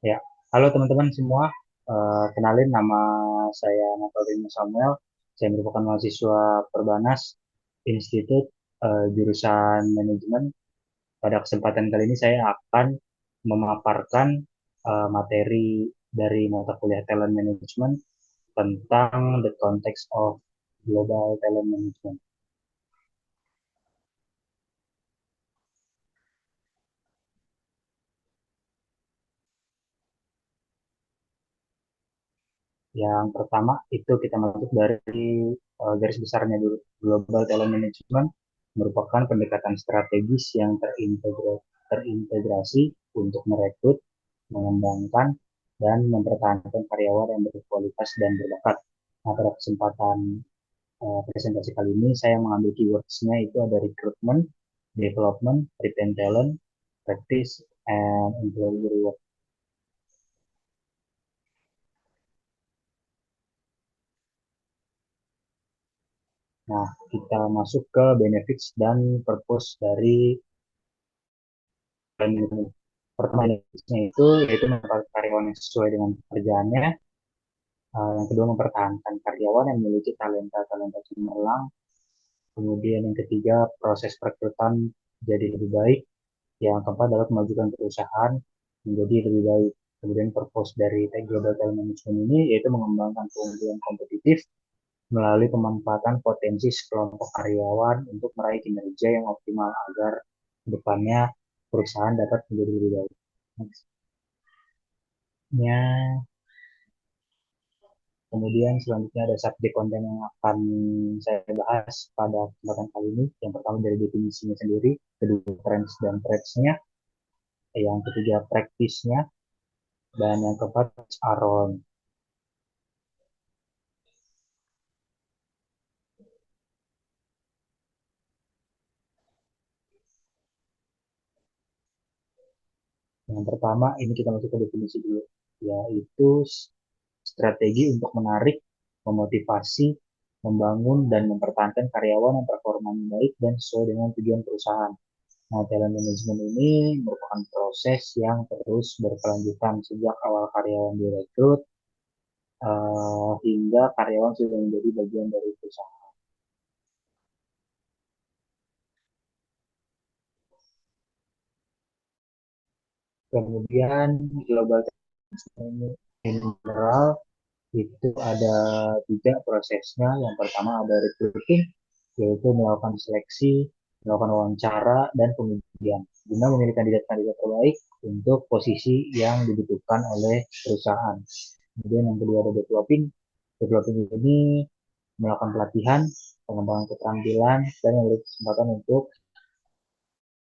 Ya, halo teman-teman semua. Kenalin nama saya Natalino Samuel. Saya merupakan mahasiswa Perbanas Institut jurusan Manajemen. Pada kesempatan kali ini saya akan memaparkan materi dari mata kuliah Talent Management tentang the context of global talent management. Yang pertama itu kita masuk dari garis besarnya dulu. Global Talent Management merupakan pendekatan strategis yang terintegrasi untuk merekrut, mengembangkan, dan mempertahankan karyawan yang berkualitas dan berbakat. Nah, pada kesempatan presentasi kali ini saya mengambil keywords-nya itu ada recruitment, development, retain talent, practice, and employee reward. Nah, kita masuk ke benefits dan purpose dari brand ini. Pertama, benefitsnya itu yaitu menempatkan karyawan yang sesuai dengan pekerjaannya. Yang kedua, mempertahankan karyawan yang memiliki talenta-talenta cemerlang. Kemudian yang ketiga, proses perekrutan jadi lebih baik. Yang keempat, dapat memajukan perusahaan menjadi lebih baik. Kemudian purpose dari global talent management ini yaitu mengembangkan keunggulan kompetitif melalui pemanfaatan potensi sekelompok karyawan untuk meraih kinerja yang optimal agar depannya perusahaan dapat menjadi lebih baik. Nextnya, kemudian selanjutnya ada subjek konten yang akan saya bahas pada kesempatan kali ini. Yang pertama dari definisinya sendiri, kedua trends dan threads-nya, yang ketiga praktisnya, dan yang keempat aron. Yang pertama ini kita masuk ke definisi dulu, yaitu strategi untuk menarik, memotivasi, membangun, dan mempertahankan karyawan yang performanya baik dan sesuai dengan tujuan perusahaan. Nah, talent management ini merupakan proses yang terus berkelanjutan sejak awal karyawan direkrut hingga karyawan sudah menjadi bagian dari perusahaan. Kemudian global talent in general itu ada tiga prosesnya. Yang pertama ada recruiting, yaitu melakukan seleksi, melakukan wawancara, dan pemilihan guna memilih kandidat-kandidat terbaik untuk posisi yang dibutuhkan oleh perusahaan. Kemudian yang kedua ada developing. Developing ini melakukan pelatihan, pengembangan keterampilan, dan memberi kesempatan untuk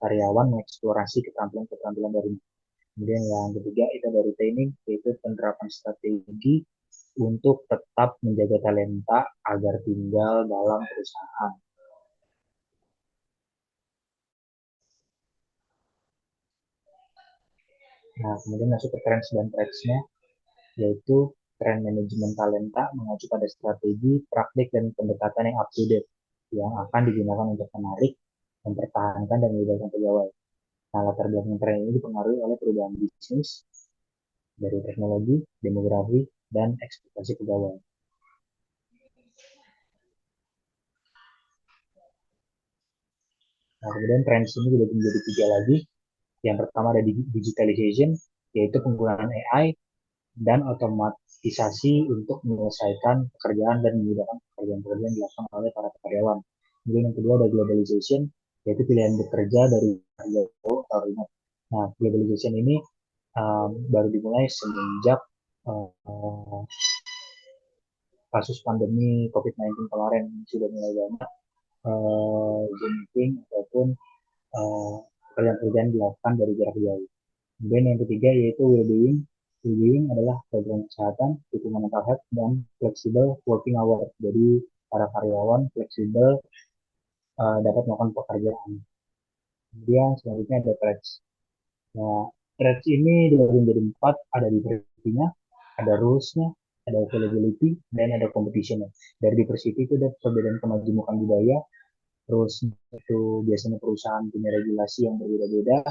karyawan mengeksplorasi keterampilan-keterampilan baru. Kemudian yang ketiga itu ada retaining, yaitu penerapan strategi untuk tetap menjaga talenta agar tinggal dalam perusahaan. Nah, kemudian masuk ke trends dan trends-nya, yaitu trend manajemen talenta mengacu pada strategi, praktik, dan pendekatan yang up to date yang akan digunakan untuk menarik, mempertahankan, dan melibatkan pegawai. Nah, latar belakang tren ini dipengaruhi oleh perubahan bisnis dari teknologi, demografi, dan ekspektasi pegawai. Nah, kemudian tren ini juga menjadi tiga lagi. Yang pertama ada digitalization, yaitu penggunaan AI dan otomatisasi untuk menyelesaikan pekerjaan dan memudahkan pekerjaan-pekerjaan yang dilakukan oleh para karyawan. Kemudian yang kedua ada globalization, yaitu pilihan bekerja dari jauh atau remote. Nah, globalization ini baru dimulai semenjak uh, kasus pandemi COVID-19 kemarin sudah mulai banyak Zoom meeting ataupun pekerjaan-pekerjaan dilakukan dari jarak jauh. Kemudian yang ketiga yaitu well-being. Well-being adalah program kesehatan, dukungan mental health, dan flexible working hour. Jadi para karyawan fleksibel dapat melakukan pekerjaan. Kemudian selanjutnya ada threads. Nah, threads ini dibagi menjadi empat, ada diversity-nya, ada rules-nya, ada availability, dan ada competition-nya. Dari diversity itu ada perbedaan kemajemukan budaya, terus itu biasanya perusahaan punya regulasi yang berbeda-beda,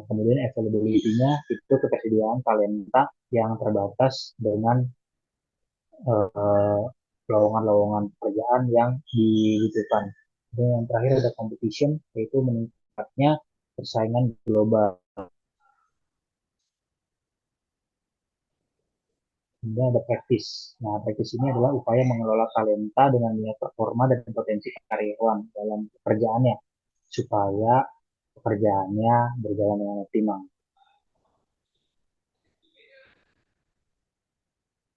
Kemudian availability-nya itu ketersediaan talenta yang terbatas dengan uh, lowongan-lowongan pekerjaan yang dibutuhkan. Dan yang terakhir ada competition, yaitu meningkatnya persaingan global. Kemudian ada practice. Nah, practice ini adalah upaya mengelola talenta dengan nilai performa dan potensi karyawan dalam pekerjaannya supaya pekerjaannya berjalan dengan optimal.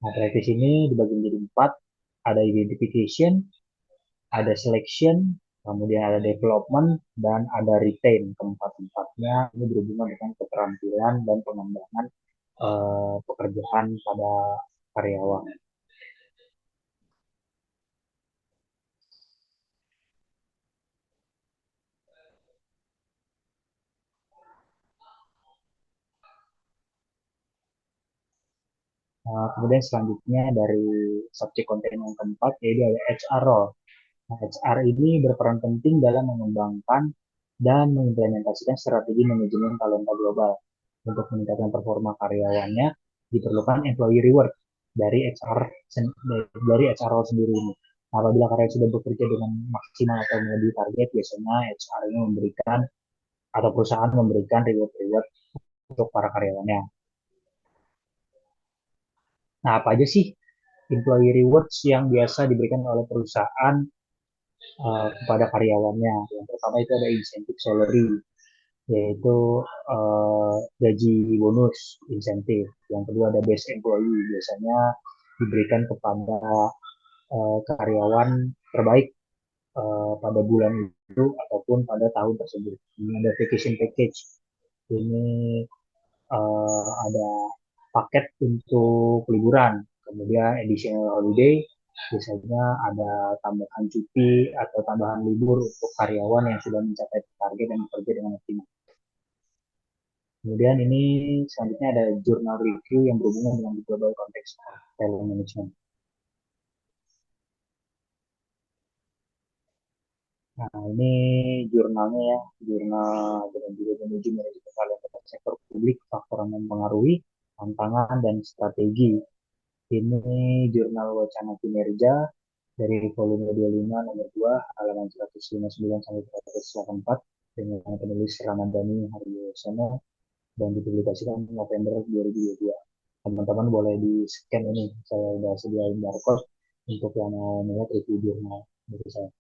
Nah, practice ini dibagi menjadi empat. Ada identification, ada selection, kemudian ada development, dan ada retain. Keempat-empatnya ini berhubungan dengan keterampilan dan pengembangan pekerjaan pada karyawan. Kemudian selanjutnya dari subjek konten yang keempat yaitu ada HR role. Nah, HR ini berperan penting dalam mengembangkan dan mengimplementasikan strategi manajemen talenta global. Untuk meningkatkan performa karyawannya, diperlukan employee reward dari HR dari HR role sendiri ini. Nah, apabila karyawan sudah bekerja dengan maksimal atau melebihi target, biasanya HR ini memberikan atau perusahaan memberikan reward-reward untuk para karyawannya. Nah, apa aja sih employee rewards yang biasa diberikan oleh perusahaan kepada karyawannya? Yang pertama itu ada insentif salary, yaitu gaji bonus insentif. Yang kedua ada best employee, biasanya diberikan kepada karyawan terbaik pada bulan itu ataupun pada tahun tersebut. Ini ada vacation package. Ini ada paket untuk liburan, kemudian additional holiday, biasanya ada tambahan cuti atau tambahan libur untuk karyawan yang sudah mencapai target dan bekerja dengan optimal. Kemudian ini selanjutnya ada jurnal review yang berhubungan dengan global konteks talent management. Nah, ini jurnalnya ya, jurnal dengan juga menuju manajemen talent pada sektor publik, faktor yang mempengaruhi, tantangan, dan strategi. Ini jurnal wacana kinerja dari volume 25 nomor 2 halaman 159 sampai 184 dengan penulis Ramadhani Haryosono dan dipublikasikan November 2022. Teman-teman boleh di scan ini, saya sudah sediain barcode untuk yang mau melihat review jurnal dari saya.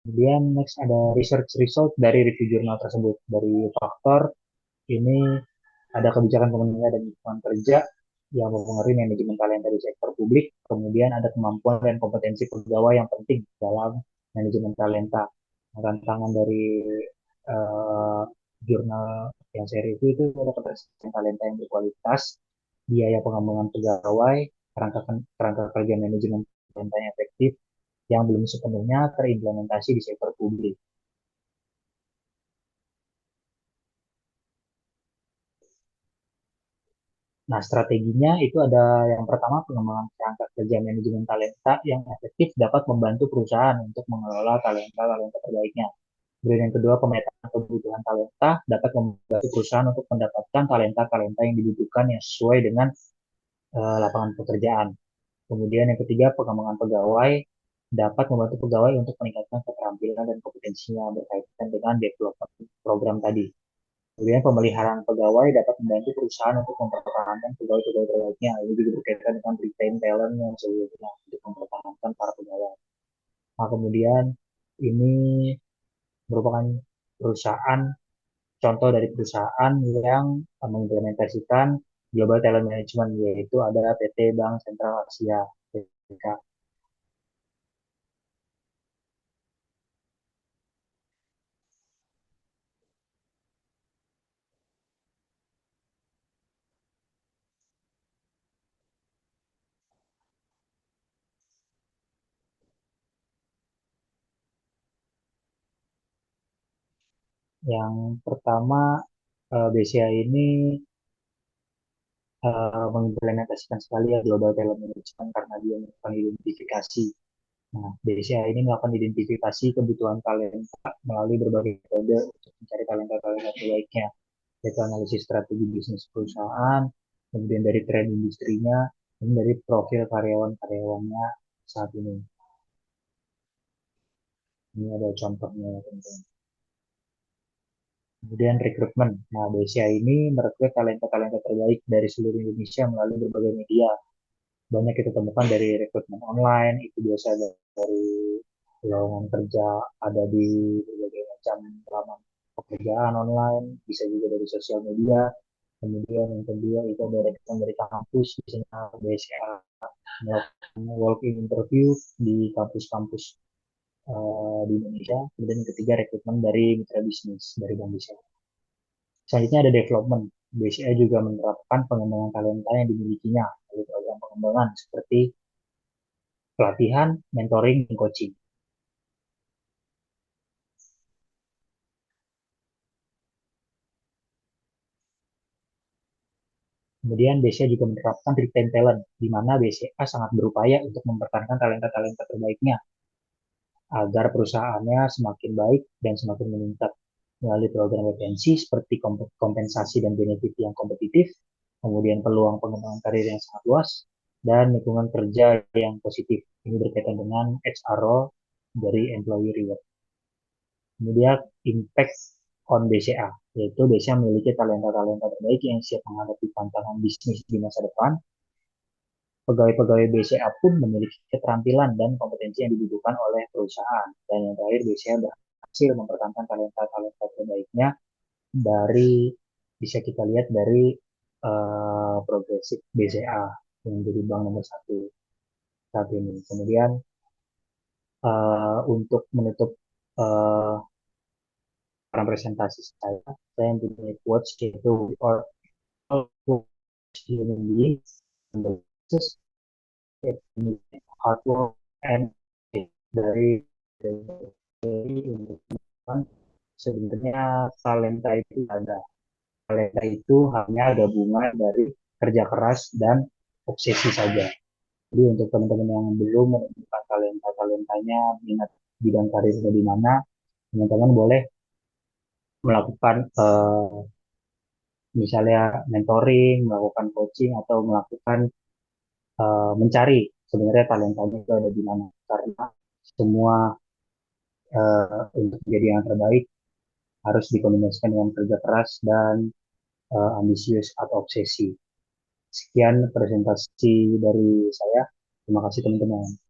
Kemudian next ada research result dari review jurnal tersebut. Dari faktor ini ada kebijakan pemerintah dan lingkungan kerja yang mempengaruhi manajemen talenta di sektor publik. Kemudian ada kemampuan dan kompetensi pegawai yang penting dalam manajemen talenta. Tantangan dari uh, jurnal yang saya review itu ada ketersediaan talenta yang berkualitas, biaya pengembangan pegawai, kerangka kerangka kerja manajemen talenta yang efektif, yang belum sepenuhnya terimplementasi di sektor publik. Nah, strateginya itu ada yang pertama pengembangan kerangka kerja manajemen talenta yang efektif dapat membantu perusahaan untuk mengelola talenta-talenta terbaiknya. Kemudian yang kedua, pemetaan kebutuhan talenta dapat membantu perusahaan untuk mendapatkan talenta-talenta yang dibutuhkan yang sesuai dengan lapangan pekerjaan. Kemudian yang ketiga, pengembangan pegawai dapat membantu pegawai untuk meningkatkan keterampilan dan kompetensinya berkaitan dengan development program tadi. Kemudian pemeliharaan pegawai dapat membantu perusahaan untuk mempertahankan pegawai-pegawai terbaiknya. Ini juga berkaitan dengan retain talent yang sebelumnya untuk mempertahankan para pegawai. Nah, kemudian ini merupakan perusahaan, contoh dari perusahaan yang mengimplementasikan Global Talent Management, yaitu ada PT Bank Sentral Asia, BK, yang pertama BCA ini mengimplementasikan sekali ya Global Talent Management karena dia melakukan identifikasi Nah, BCA ini melakukan identifikasi kebutuhan talenta melalui berbagai metode untuk mencari talenta-talenta terbaiknya, yaitu analisis strategi bisnis perusahaan, kemudian dari tren industrinya, dan dari profil karyawan-karyawannya saat ini. Ini ada contohnya, teman-teman. Kemudian rekrutmen. Nah, BCA ini merekrut talenta-talenta terbaik dari seluruh Indonesia melalui berbagai media. Banyak kita temukan dari rekrutmen online, itu biasa dari lowongan kerja ada di berbagai macam laman pekerjaan online, bisa juga dari sosial media. Kemudian yang kedua itu ada rekrutmen dari kampus, misalnya BCA melakukan walk-in interview di kampus-kampus di Indonesia. Kemudian yang ketiga rekrutmen dari mitra bisnis dari Bank BCA. Selanjutnya ada development. BCA juga menerapkan pengembangan talenta yang dimilikinya melalui program pengembangan seperti pelatihan, mentoring, dan coaching. Kemudian BCA juga menerapkan retain talent, di mana BCA sangat berupaya untuk mempertahankan talenta-talenta terbaiknya agar perusahaannya semakin baik dan semakin meningkat melalui program retensi seperti kompensasi dan benefit yang kompetitif, kemudian peluang pengembangan karir yang sangat luas, dan lingkungan kerja yang positif. Ini berkaitan dengan HRO dari employee reward. Kemudian impact on BCA, yaitu BCA memiliki talenta-talenta terbaik yang siap menghadapi tantangan bisnis di masa depan. Pegawai-pegawai BCA pun memiliki keterampilan dan kompetensi yang dibutuhkan oleh perusahaan. Dan yang terakhir, BCA berhasil mempertahankan talenta-talenta terbaiknya dari, bisa kita lihat dari progresif BCA yang jadi bank nomor satu saat ini. Kemudian untuk menutup uh, presentasi saya mempunyai quotes yaitu or all human beings on the basis hard work and dari untuk sebenarnya talenta itu ada. Talenta itu hanya gabungan dari kerja keras dan obsesi saja. Jadi untuk teman-teman yang belum menemukan talenta-talentanya, minat bidang karirnya di mana, teman-teman boleh melakukan misalnya mentoring, melakukan coaching, atau melakukan mencari sebenarnya talentanya itu ada di mana. Karena semua untuk menjadi yang terbaik harus dikombinasikan dengan kerja keras dan ambisius atau obsesi. Sekian presentasi dari saya. Terima kasih teman-teman.